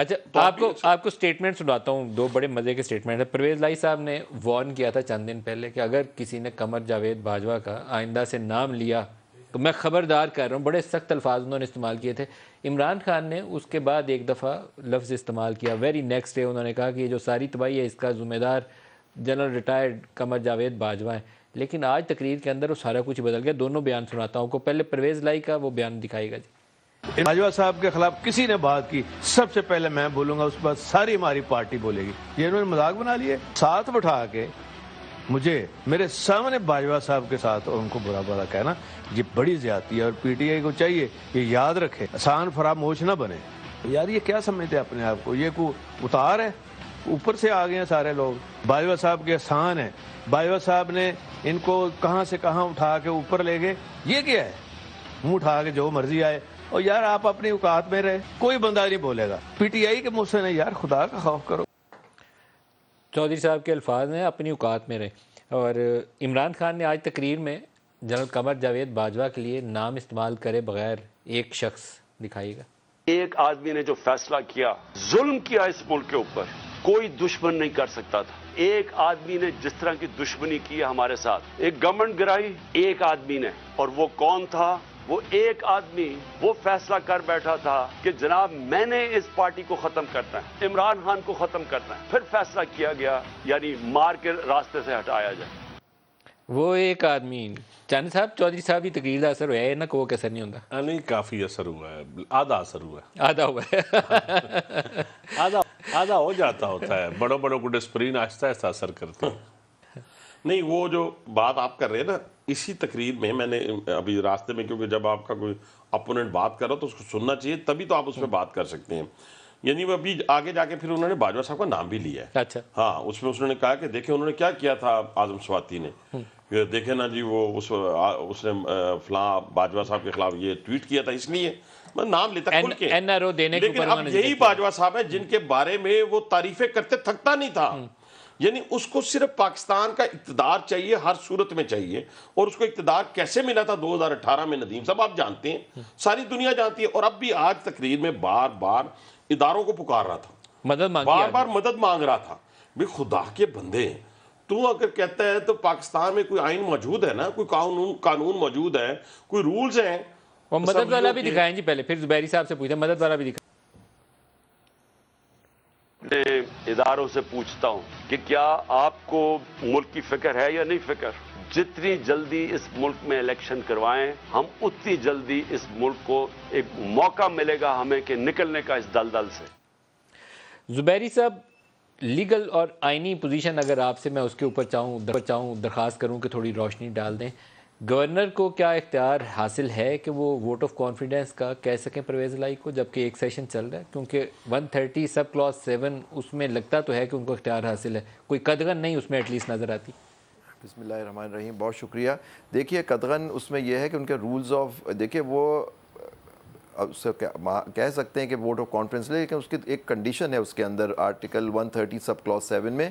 اچھا آپ کو سٹیٹمنٹ سناتا ہوں, دو بڑے مزے کے سٹیٹمنٹ ہیں. پرویز لائی صاحب نے وارن کیا تھا چند دن پہلے کہ اگر کسی نے قمر جاوید باجوہ کا آئندہ سے نام لیا تو میں خبردار کر رہا ہوں. بڑے سخت الفاظ انہوں نے استعمال کیے تھے. عمران خان نے اس کے بعد ایک دفعہ لفظ استعمال کیا, ویری نیکسٹ ڈے انہوں نے کہا کہ یہ جو ساری تباہی ہے اس کا ذمہ دار جنرل ریٹائرڈ قمر جاوید باجوہ ہیں. لیکن آج تقریر کے اندر وہ سارا کچھ بدل گیا. دونوں بیان سناتا ہوں کو, پہلے پرویز لائی کا وہ بیان دکھائے گا جی. باجوہ صاحب کے خلاف کسی نے بات کی, سب سے پہلے میں بولوں گا, اس کے بعد ساری ہماری پارٹی بولے گی. یہ انہوں نے مذاق بنا لیے, ساتھ بٹھا کے مجھے میرے سامنے باجوہ صاحب کے ساتھ ان کو برا برا کہنا, یہ بڑی زیادتی ہے. اور پی ٹی آئی کو چاہیے یہ یاد رکھے, آسان فراموش نہ بنے. یار یہ کیا سمجھتے ہیں اپنے آپ کو, یہ کوئی اتار ہے, اوپر سے آ گئے ہیں سارے لوگ. باجوہ صاحب کے احسان ہے, باجوہ صاحب نے ان کو کہاں سے کہاں اٹھا کے اوپر لے گئے. یہ کیا ہے, منہ اٹھا کے جو مرضی آئے. اور یار آپ اپنی اوقات میں رہے, کوئی بندہ نہیں بولے گا. پی ٹی آئی کے منہ سے نہیں, یار خدا کا خوف کرو. چودھری صاحب کے الفاظ ہیں اپنی اوقات میں رہے. اور عمران خان نے آج تقریر میں جنرل قمر جاوید باجوہ کے لیے نام استعمال کرے بغیر ایک شخص دکھائیے گا. ایک آدمی نے جو فیصلہ کیا, ظلم کیا اس ملک کے اوپر, کوئی دشمن نہیں کر سکتا تھا. ایک آدمی نے جس طرح کی دشمنی کی ہمارے ساتھ, ایک گورنمنٹ گرائی ایک آدمی نے. اور وہ کون تھا؟ وہ ایک آدمی وہ فیصلہ کر بیٹھا تھا کہ جناب میں نے اس پارٹی کو ختم کرنا ہے, عمران خان کو ختم کرنا ہے. پھر فیصلہ کیا گیا, یعنی مار کے راستے سے ہٹایا جائے. وہ ایک آدمی. چاند صاحب, چودھری صاحب کی تقریر کا اثر ہوا ہے نا, کو کیسا نہیں ہوتا؟ نہیں, کافی اثر ہوا ہے, آدھا اثر ہوا ہے. آدھا ہوا ہے. آدھا ہو جاتا ہوتا ہے. بڑوں کو ڈسپرین آہستہ آہستہ اثر کرتے ہیں. نہیں, وہ جو بات آپ کر رہے ہیں نا, اسی تقریر میں نے ابھی راستے میں, کیونکہ جب آپ کا کوئی اپوننٹ بات کر رہا تو اس کو سننا چاہیے, تبھی تو آپ اس پہ بات کر سکتے ہیں. یعنی وہ ابھی آگے جا کے پھر انہوں نے باجوہ صاحب کا نام بھی لیا ہے. اچھا, ہاں, اس میں انہوں نے کہا کہ دیکھیں انہوں نے کیا کیا تھا اعظم سواتی نے, کہ دیکھیں نا جی وہ اس نے فلاں باجوہ صاحب کے خلاف یہ ٹویٹ کیا تھا, اس لیے میں نام لیتا کھل کے. لیکن اب یہی باجوہ صاحب ہیں جن کے بارے میں وہ تعریفیں کرتے تھکتا نہیں تھا. یعنی اس کو صرف پاکستان کا اقتدار چاہیے, ہر صورت میں چاہیے. اور اس کو اقتدار کیسے ملا تھا 2018 میں, ندیم صاحب آپ جانتے ہیں, ساری دنیا جانتی ہے. اور اب بھی آج تقریر میں بار بار اداروں کو پکار رہا تھا, بار بار مدد مانگ رہا تھا. بھی خدا کے بندے ہیں, تو اگر کہتا ہے تو پاکستان میں کوئی آئین موجود ہے نا, کوئی قانون موجود ہے, کوئی رولز ہیں. وہ مدد والا بھی دکھائیں جی پہلے, پھر زبیری صاحب سے پوچھیں مدد والا بھی دکھائیں. میں اداروں سے پوچھتا ہوں کہ کیا آپ کو ملک کی فکر ہے یا نہیں فکر؟ جتنی جلدی اس ملک میں الیکشن کروائیں, ہم اتنی جلدی اس ملک کو ایک موقع ملے گا ہمیں کہ نکلنے کا اس دلدل سے. زبیری صاحب, لیگل اور آئینی پوزیشن اگر آپ سے میں اس کے اوپر چاہوں درخواست کروں کہ تھوڑی روشنی ڈال دیں. گورنر کو کیا اختیار حاصل ہے کہ وہ ووٹ آف کانفیڈنس کا کہہ سکیں پرویز لائی کو, جبکہ ایک سیشن چل رہا ہے؟ کیونکہ 130 سب کلاس 7 اس میں لگتا تو ہے کہ ان کو اختیار حاصل ہے, کوئی قدغن نہیں اس میں ایٹ لیسٹ نظر آتی. بسم اللہ الرحمن الرحیم, بہت شکریہ. دیکھیے قدغن اس میں یہ ہے کہ ان کے رولز آف, دیکھیے وہ اس سے کہہ سکتے ہیں کہ ووٹ آف کانفیڈنس لے, لیکن اس کی ایک کنڈیشن ہے اس کے اندر آرٹیکل 130 سب کلاس 7 میں,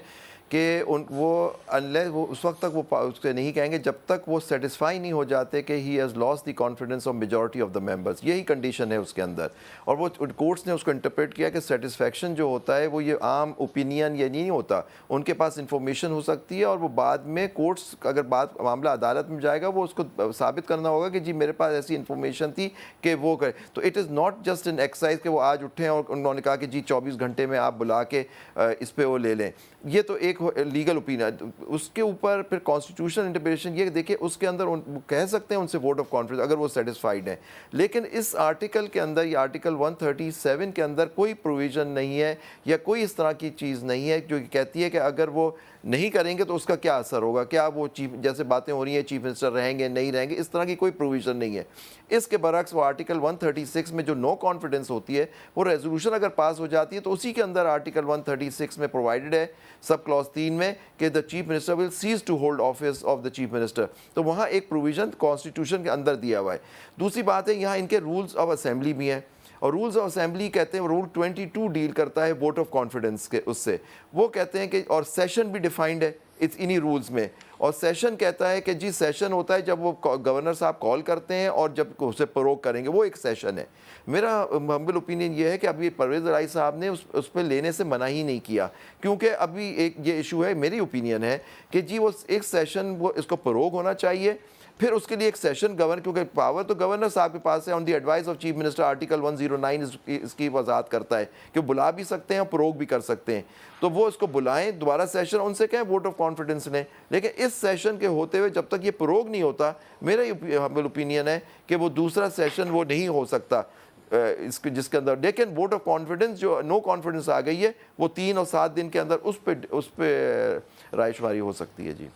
کہ وہ اس وقت تک وہ اس سے نہیں کہیں گے جب تک وہ سیٹسفائی نہیں ہو جاتے کہ he has lost the confidence of majority of the members. یہی کنڈیشن ہے اس کے اندر. اور وہ کورٹس نے اس کو انٹرپریٹ کیا کہ سیٹسفیکشن جو ہوتا ہے وہ یہ عام اوپینین یہ نہیں ہوتا, ان کے پاس انفارمیشن ہو سکتی ہے اور وہ بعد میں کورٹس اگر معاملہ عدالت میں جائے گا وہ اس کو ثابت کرنا ہوگا کہ جی میرے پاس ایسی انفارمیشن تھی کہ وہ کرے. تو it is not just an exercise کہ وہ آج اٹھیں اور انہوں نے کہا کہ جی 24 گھنٹے میں آپ بلا کے اس پہ وہ لے لیں. یہ تو ایک لیگل اوپینین. اس کے اوپر پھر کانسٹیٹیوشنل انٹرپریٹیشن یہ دیکھیں, اس کے اندر کہہ سکتے ہیں ان سے ووٹ آف کانفیڈنس اگر وہ سیٹسفائیڈ ہیں. لیکن اس آرٹیکل کے اندر, یہ آرٹیکل 137 کے اندر کوئی پروویژن نہیں ہے یا کوئی اس طرح کی چیز نہیں ہے جو کہتی ہے کہ اگر وہ نہیں کریں گے تو اس کا کیا اثر ہوگا, کیا وہ چیف, جیسے باتیں ہو رہی ہیں چیف منسٹر رہیں گے نہیں رہیں گے, اس طرح کی کوئی پروویژن نہیں ہے. اس کے برعکس وہ آرٹیکل 136 میں جو نو کانفیڈنس ہوتی ہے, وہ ریزولوشن اگر پاس ہو جاتی ہے تو اسی کے اندر آرٹیکل 136 میں پرووائڈڈ ہے سب کلاس 3 میں کہ the chief minister will cease to hold office of the chief minister. تو وہاں ایک پروویژن کانسٹیٹیوشن کے اندر دیا ہوا ہے. دوسری بات ہے یہاں ان کے رولز آف اسمبلی بھی ہیں, اور رولز آف اسمبلی کہتے ہیں, رول 22 ڈیل کرتا ہے ووٹ آف کانفیڈنس کے, اس سے وہ کہتے ہیں کہ, اور سیشن بھی ڈیفائنڈ ہے انہی رولز میں, اور سیشن کہتا ہے کہ جی سیشن ہوتا ہے جب وہ گورنر صاحب کال کرتے ہیں اور جب اسے پروک کریں گے، وہ ایک سیشن ہے۔ میرا ہمبل اوپینین یہ ہے کہ ابھی پرویز الہی صاحب نے اس پہ لینے سے منع ہی نہیں کیا، کیونکہ ابھی ایک یہ ایشو ہے، میری اوپینین ہے کہ جی وہ ایک سیشن وہ اس کو پروگ ہونا چاہیے، پھر اس کے لیے ایک سیشن گورنر، کیونکہ پاور تو گورنر صاحب کے پاس ہے، on the advice of chief minister article 109 اس کی وضاحت کرتا ہے کہ بلا بھی سکتے ہیں اور پروگ بھی کر سکتے ہیں، تو وہ اس کو بلائیں دوبارہ سیشن، ان سے کہیں ووٹ آف کانفیڈنس لیں، لیکن اس سیشن کے ہوتے ہوئے جب تک یہ پروگ نہیں ہوتا، میرا ہمبل اوپینین ہے کہ وہ دوسرا سیشن وہ نہیں ہو سکتا جس کے اندر، لیکن ووٹ آف کانفیڈنس جو نو کانفیڈنس آ گئی ہے وہ 3 اور 7 دن کے اندر اس پہ رائے شماری ہو سکتی ہے۔ جی